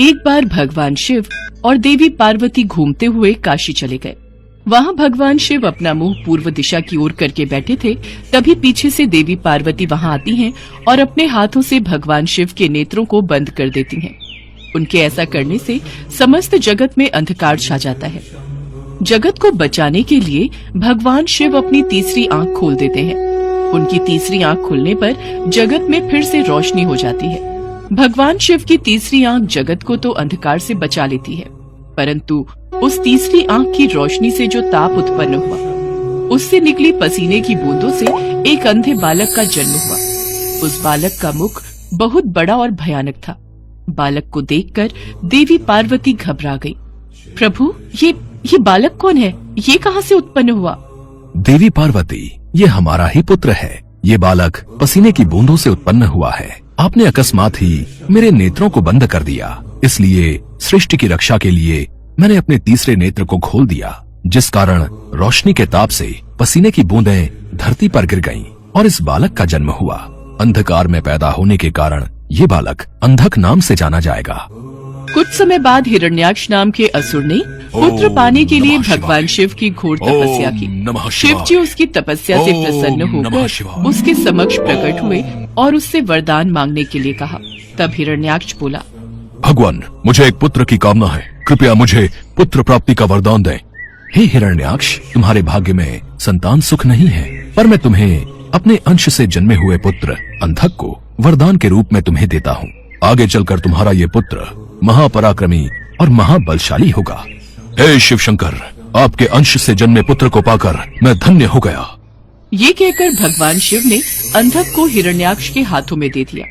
एक बार भगवान शिव और देवी पार्वती घूमते हुए काशी चले गए। वहाँ भगवान शिव अपना मुंह पूर्व दिशा की ओर करके बैठे थे। तभी पीछे से देवी पार्वती वहाँ आती हैं और अपने हाथों से भगवान शिव के नेत्रों को बंद कर देती हैं। उनके ऐसा करने से समस्त जगत में अंधकार छा जाता है। जगत को बचाने के लिए भगवान शिव अपनी तीसरी आंख खोल देते हैं। उनकी तीसरी आंख खुलने पर जगत में फिर से रोशनी हो जाती है। भगवान शिव की तीसरी आंख जगत को तो अंधकार से बचा लेती है, परंतु उस तीसरी आंख की रोशनी से जो ताप उत्पन्न हुआ, उससे निकली पसीने की बूंदों से एक अंधे बालक का जन्म हुआ। उस बालक का मुख बहुत बड़ा और भयानक था। बालक को देखकर देवी पार्वती घबरा गई। प्रभु, ये बालक कौन है? ये कहाँ से उत्पन्न हुआ? देवी पार्वती, ये हमारा ही पुत्र है। ये बालक पसीने की बूंदों से उत्पन्न हुआ है। आपने अकस्मात ही मेरे नेत्रों को बंद कर दिया, इसलिए सृष्टि की रक्षा के लिए मैंने अपने तीसरे नेत्र को खोल दिया, जिस कारण रोशनी के ताप से पसीने की बूंदें धरती पर गिर गईं और इस बालक का जन्म हुआ। अंधकार में पैदा होने के कारण ये बालक अंधक नाम से जाना जाएगा। कुछ समय बाद हिरण्याक्ष नाम के असुर ने पुत्र पाने के लिए भगवान शिव की घोर तपस्या की। शिव जी उसकी तपस्या से प्रसन्न होकर उसके समक्ष प्रकट हुए और उससे वरदान मांगने के लिए कहा। तब हिरण्याक्ष बोला, भगवान, मुझे एक पुत्र की कामना है, कृपया मुझे पुत्र प्राप्ति का वरदान दें। हे हिरण्याक्ष, तुम्हारे भाग्य में संतान सुख नहीं है, पर मैं तुम्हें अपने अंश से जन्मे हुए पुत्र अंधक को वरदान के रूप में तुम्हें देता हूँ। आगे चलकर तुम्हारा ये पुत्र महापराक्रमी और महाबलशाली होगा। हे शिव शंकर, आपके अंश से जन्मे पुत्र को पाकर मैं धन्य हो गया। ये कहकर भगवान शिव ने अंधक को हिरण्याक्ष के हाथों में दे दिया।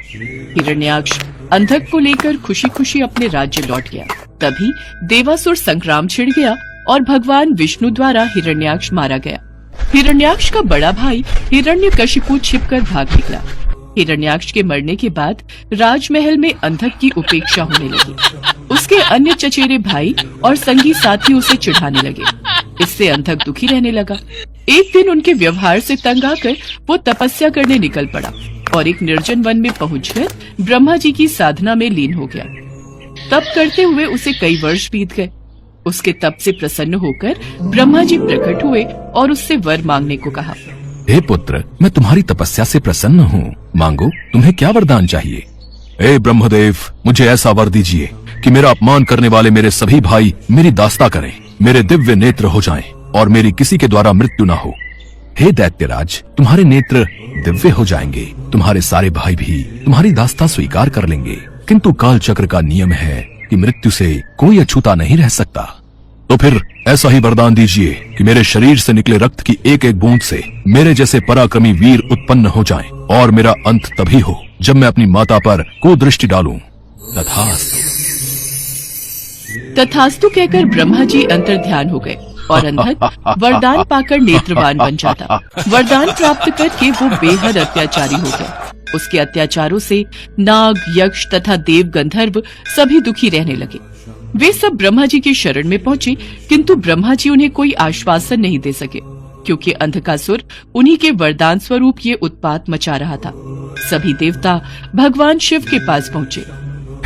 हिरण्याक्ष अंधक को लेकर खुशी खुशी अपने राज्य लौट गया। तभी देवासुर संग्राम छिड़ गया और भगवान विष्णु द्वारा हिरण्याक्ष मारा गया। हिरण्याक्ष का बड़ा भाई हिरण्यकशिपु छिपकर भाग निकला। हिरण्याक्ष के मरने के बाद राजमहल में अंधक की उपेक्षा होने लगी। उसके अन्य चचेरे भाई और संगी साथी उसे चिढ़ाने लगे। इससे अंधक दुखी रहने लगा। एक दिन उनके व्यवहार से तंग आकर वो तपस्या करने निकल पड़ा और एक निर्जन वन में पहुंचकर ब्रह्मा जी की साधना में लीन हो गया। तप करते हुए उसे कई वर्ष बीत गए। उसके तप से प्रसन्न होकर ब्रह्मा जी प्रकट हुए और उससे वर मांगने को कहा। हे पुत्र, मैं तुम्हारी तपस्या से प्रसन्न हूँ, मांगो, तुम्हें क्या वरदान चाहिए? हे ब्रह्मदेव, मुझे ऐसा वर दीजिए कि मेरा अपमान करने वाले मेरे सभी भाई मेरी दास्ता करें, मेरे दिव्य नेत्र हो जाएं और मेरी किसी के द्वारा मृत्यु न हो। हे दैत्यराज, तुम्हारे नेत्र दिव्य हो जाएंगे, तुम्हारे सारे भाई भी तुम्हारी दास्ता स्वीकार कर लेंगे, किंतु काल चक्र का नियम है कि मृत्यु से कोई अछूता नहीं रह सकता। तो फिर ऐसा ही वरदान दीजिए कि मेरे शरीर से निकले रक्त की एक एक बूंद से मेरे जैसे पराक्रमी वीर उत्पन्न हो जाएं और मेरा अंत तभी हो जब मैं अपनी माता पर कुदृष्टि डालूं। तथास्तु। तथास्तु कहकर ब्रह्मा जी अंतर्ध्यान हो गए और अंधक वरदान पाकर नेत्रवान बन जाता। वरदान प्राप्त करके वो बेहद अत्याचारी हो गया। उसके अत्याचारों से नाग, यक्ष तथा देव गंधर्व सभी दुखी रहने लगे। वे सब ब्रह्मा जी की शरण में पहुंचे, किंतु ब्रह्मा जी उन्हें कोई आश्वासन नहीं दे सके, क्योंकि अंधकासुर उन्हीं के वरदान स्वरूप ये उत्पात मचा रहा था। सभी देवता भगवान शिव के पास पहुंचे।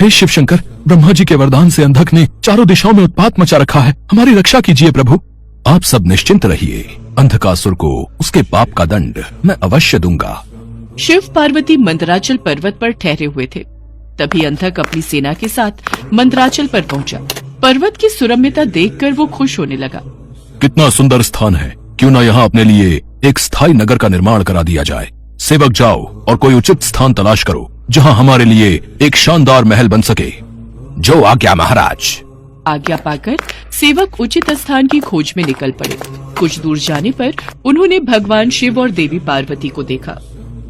हे शिव शंकर, ब्रह्मा जी के वरदान से अंधक ने चारों दिशाओं में उत्पात मचा रखा है, हमारी रक्षा कीजिए प्रभु। आप सब निश्चिंत रहिए, अंधकासुर को उसके पाप का दंड मैं अवश्य दूंगा। शिव पार्वती मंदराचल पर्वत पर ठहरे हुए थे। तभी अंधक अपनी सेना के साथ मंदराचल पर पहुंचा। पर्वत की सुरम्यता देखकर वो खुश होने लगा। कितना सुंदर स्थान है, क्यों न यहाँ अपने लिए एक स्थायी नगर का निर्माण करा दिया जाए। सेवक, जाओ और कोई उचित स्थान तलाश करो जहाँ हमारे लिए एक शानदार महल बन सके। जो आज्ञा महाराज। आज्ञा पाकर सेवक उचित स्थान की खोज में निकल पड़े। कुछ दूर जाने पर उन्होंने भगवान शिव और देवी पार्वती को देखा।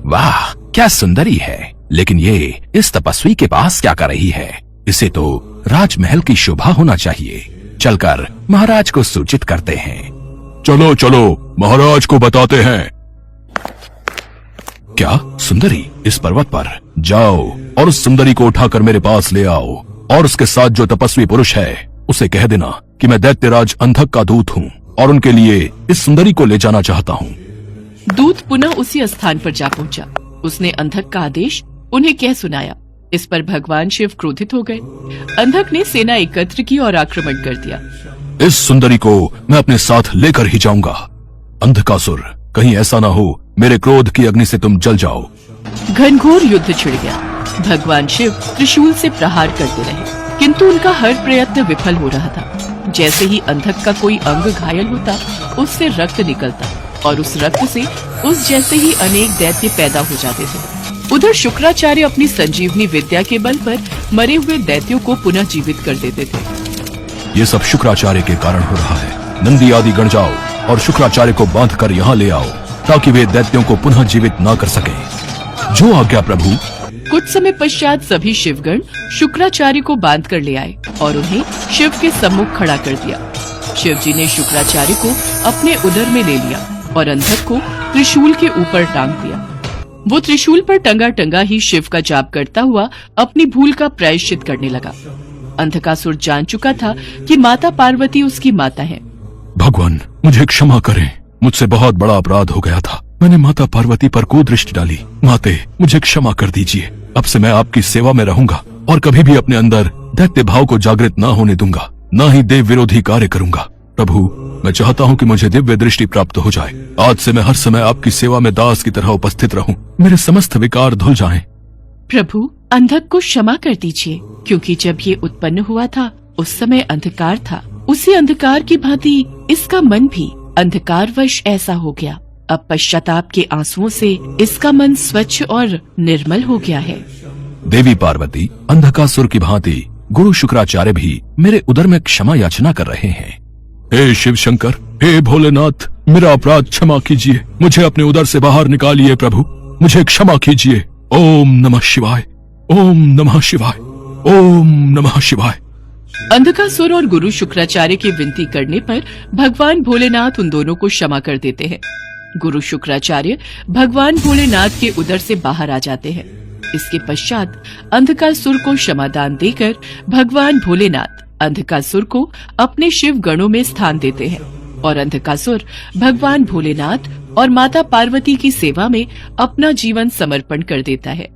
वाह, क्या सुंदरी है, लेकिन ये इस तपस्वी के पास क्या कर रही है? इसे तो राजमहल की शोभा होना चाहिए। चलकर महाराज को सूचित करते हैं। चलो चलो, महाराज को बताते हैं। क्या सुंदरी इस पर्वत पर? जाओ और उस सुंदरी को उठाकर मेरे पास ले आओ और उसके साथ जो तपस्वी पुरुष है उसे कह देना कि मैं दैत्यराज अंधक का दूत हूँ और उनके लिए इस सुंदरी को ले जाना चाहता हूँ। दूत पुनः उसी स्थान पर जा पहुंचा। उसने अंधक का आदेश उन्हें कह सुनाया। इस पर भगवान शिव क्रोधित हो गए। अंधक ने सेना एकत्र की और आक्रमण कर दिया। इस सुंदरी को मैं अपने साथ लेकर ही जाऊंगा। अंधकासुर, कहीं ऐसा ना हो मेरे क्रोध की अग्नि से तुम जल जाओ। घनघोर युद्ध छिड़ गया। भगवान शिव त्रिशूल से प्रहार करते रहे, किंतु उनका हर प्रयत्न विफल हो रहा था। जैसे ही अंधक का कोई अंग घायल होता, उससे रक्त निकलता और उस रक्त से उस जैसे ही अनेक दैत्य पैदा हो जाते थे। उधर शुक्राचार्य अपनी संजीवनी विद्या के बल पर मरे हुए दैत्यों को पुनः जीवित कर देते थे। ये सब शुक्राचार्य के कारण हो रहा है। नंदी आदि गण जाओ और शुक्राचार्य को बांध कर यहाँ ले आओ, ताकि वे दैत्यों को पुनः जीवित न कर सके। जो आज्ञा प्रभु। कुछ समय पश्चात सभी शिवगण शुक्राचार्य को बांध कर ले आए और उन्हें शिव के सम्मुख खड़ा कर दिया। शिव जी ने शुक्राचार्य को अपने उदर में ले लिया और अंधक को त्रिशूल के ऊपर टांग दिया। वो त्रिशूल पर टंगा टंगा ही शिव का जाप करता हुआ अपनी भूल का प्रायश्चित करने लगा। अंधकासुर जान चुका था कि माता पार्वती उसकी माता है। भगवान, मुझे क्षमा करें, मुझसे बहुत बड़ा अपराध हो गया था। मैंने माता पार्वती पर कुदृष्टि डाली। माते, मुझे क्षमा कर दीजिए। अब से मैं आपकी सेवा में रहूंगा और कभी भी अपने अंदर दैत्य भाव को जागृत न होने दूंगा, न ही देव विरोधी कार्य करूंगा। प्रभु, मैं चाहता हूँ कि मुझे दिव्य दृष्टि प्राप्त हो जाए। आज से मैं हर समय आपकी सेवा में दास की तरह उपस्थित रहूं। मेरे समस्त विकार धुल जाएं। प्रभु, अंधक को क्षमा कर दीजिए, क्योंकि जब ये उत्पन्न हुआ था उस समय अंधकार था। उसी अंधकार की भांति इसका मन भी अंधकारवश ऐसा हो गया। अब पश्चाताप के आंसुओं से इसका मन स्वच्छ और निर्मल हो गया है। देवी पार्वती, अंधकासुर की भांति गुरु शुक्राचार्य भी मेरे उदर में क्षमा याचना कर रहे हैं। हे शिव शंकर, हे भोलेनाथ, मेरा अपराध क्षमा कीजिए। मुझे अपने उदर से बाहर निकालिए प्रभु, मुझे क्षमा कीजिए। ओम नमः शिवाय, ओम नमः शिवाय, ओम नमः शिवाय। अंधकासुर और गुरु शुक्राचार्य की विनती करने पर भगवान भोलेनाथ उन दोनों को क्षमा कर देते हैं। गुरु शुक्राचार्य भगवान भोलेनाथ के उदर से बाहर आ जाते हैं। इसके पश्चात अंधकासुर को क्षमादान देकर भगवान भोलेनाथ अंधकासुर को अपने शिव गणों में स्थान देते हैं और अंधकासुर भगवान भोलेनाथ और माता पार्वती की सेवा में अपना जीवन समर्पण कर देता है।